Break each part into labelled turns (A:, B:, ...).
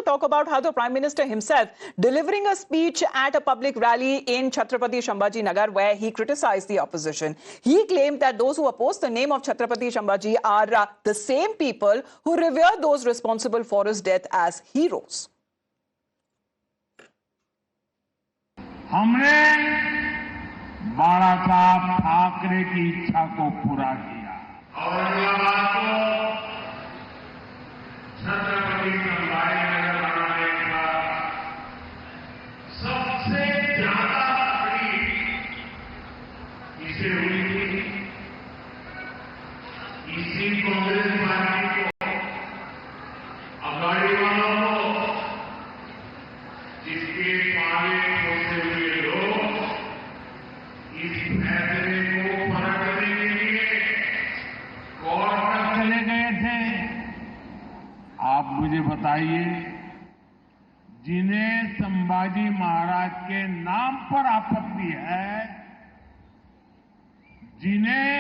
A: also talk about how the Prime Minister himself delivering a speech at a public rally in Chhatrapati Sambhaji Nagar where he criticized the opposition. He claimed that those who oppose the name of Chhatrapati Sambhaji are the same people who revere those responsible for his death as heroes.
B: हमने बाला साहब ठाकरे की इच्छा को पूरा किया। औरंगाबाद को छत्रपति संभाजी नगर बनाने का सबसे ज्यादा तकलीफ इसे हुई थी। इसी कांग्रेस पार्टी को अघाड़ी वालों को जिसके पाले पोसे हुए लोग इस फैसले को परखने के लिए कोर्ट तक चले गए थे। आप मुझे बताइए, जिन्हें संभाजी महाराज के नाम पर आपत्ति है, जिन्हें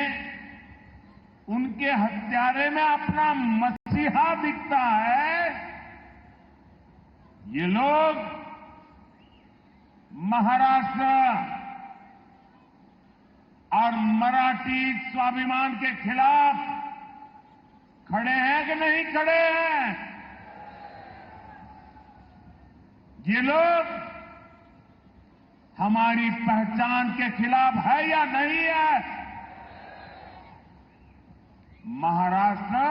B: उनके हत्यारे में अपना मसीहा दिखता है, ये लोग महाराष्ट्र और मराठी स्वाभिमान के खिलाफ खड़े हैं कि नहीं खड़े हैं? ये लोग हमारी पहचान के खिलाफ है या नहीं है? महाराष्ट्र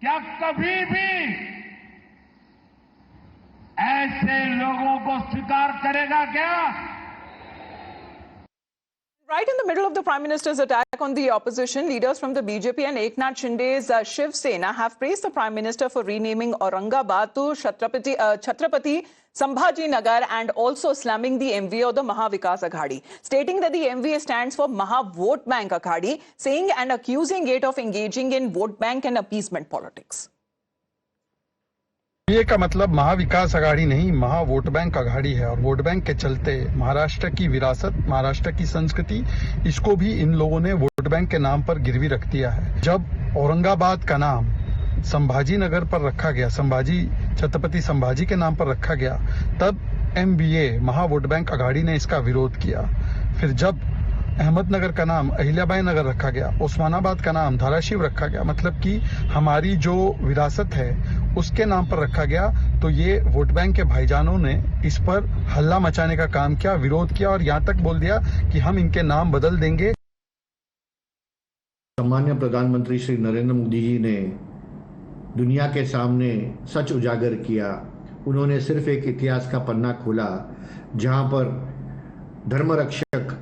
B: क्या कभी भी ऐसे लोगों को स्वीकार करेगा क्या?
A: Right in the middle of the Prime Minister's attack on the opposition, leaders from the BJP and Eknath Shinde's Shiv Sena have praised the Prime Minister for renaming Aurangabad to Chhatrapati Sambhaji Nagar and also slamming the MVA or the Maha Vikas Aghadi, stating that the MVA stands for Maha Vote Bank Aghadi, saying and accusing it of engaging in vote bank and appeasement politics.
C: ये का मतलब महाविकास अघाड़ी नहीं, महा vote bank Aghadi है। और vote bank के चलते महाराष्ट्र की विरासत, महाराष्ट्र की संस्कृति, इसको भी इन लोगों ने वोट बैंक के नाम पर गिरवी रख दिया है। जब औरंगाबाद का नाम संभाजी नगर पर रखा गया, छत्रपति संभाजी के नाम पर रखा गया, तब MVA महा वोट बैंक अघाड़ी ने इसका विरोध किया। फिर जब अहमदनगर का नाम अहिल्याबाई नगर रखा गया, उस्मानाबाद का नाम धाराशिव रखा गया, मतलब कि हमारी जो विरासत है उसके नाम पर रखा गया, तो ये वोट बैंक के भाईजानों ने इस पर हल्ला मचाने का काम किया, विरोध किया और यहां तक बोल दिया कि हम इनके नाम बदल देंगे।
D: सम्माननीय प्रधानमंत्री श्री नरेंद्र मोदी जी ने दुनिया के सामने सच उजागर किया। उन्होंने सिर्फ एक इतिहास का पन्ना खोला जहां पर धर्मरक्षक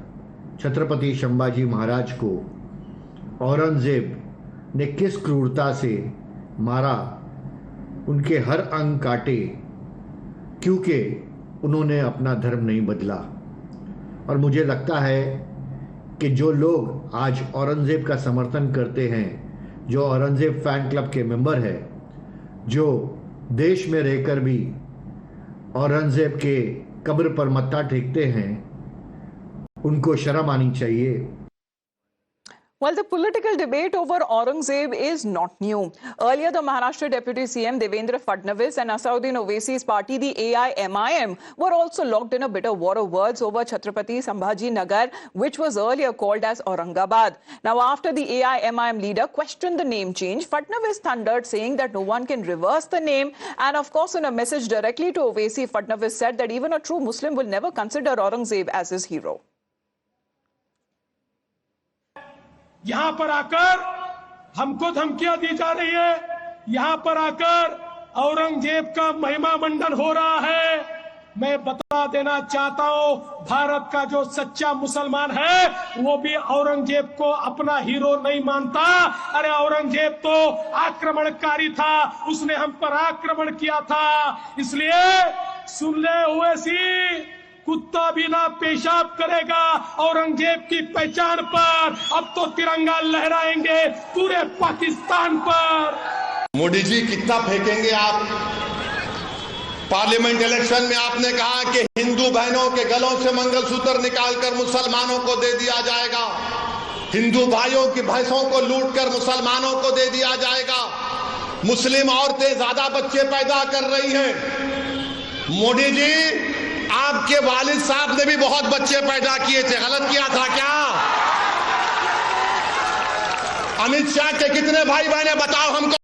D: छत्रपति संभाजी महाराज को औरंगजेब ने किस क्रूरता से मारा, उनके हर अंग काटे, क्योंकि उन्होंने अपना धर्म नहीं बदला। और मुझे लगता है कि जो लोग आज औरंगजेब का समर्थन करते हैं, जो औरंगजेब फैन क्लब के मेंबर है, जो देश में रहकर भी औरंगजेब के कब्र पर मत्था टेकते हैं, उनको शर्म आनी चाहिए।
A: Well, the political debate over Aurangzeb is not new. Earlier, the Maharashtra Deputy CM Devendra Fadnavis and Asauddin Owaisi's party, the AIMIM, were also locked in a bitter war of words over Chhatrapati Sambhaji Nagar, which was earlier called as Aurangabad. Now, after the AIMIM leader questioned the name change, Fadnavis thundered, saying that no one can reverse the name. And of course, in a message directly to Owaisi, Fadnavis said that even a true Muslim will never consider Aurangzeb as his hero.
E: यहां पर आकर हमको धमकियां दी जा रही है, यहां पर आकर औरंगजेब का महिमा मंडन हो रहा है। मैं बता देना चाहता हूं, भारत का जो सच्चा मुसलमान है वो भी औरंगजेब को अपना हीरो नहीं मानता। अरे औरंगजेब तो आक्रमणकारी था, उसने हम पर आक्रमण किया था। इसलिए सुन ले ओवैसी, कुत्ता भी ना पेशाब करेगा औरंगजेब की पहचान पर। अब तो तिरंगा लहराएंगे पूरे पाकिस्तान पर।
F: मोदी जी कितना फेंकेंगे आप? पार्लियामेंट इलेक्शन में आपने कहा कि हिंदू बहनों के गलों से मंगलसूत्र निकालकर मुसलमानों को दे दिया जाएगा, हिंदू भाइयों की भैंसों को लूटकर मुसलमानों को दे दिया जाएगा। मुस्लिम औरतें ज्यादा बच्चे पैदा कर रही हैं। मोदी जी, आपके वालिद साहब ने भी बहुत बच्चे पैदा किए थे, गलत किया था क्या? अमित शाह के कितने भाई बहन बताओ हमको।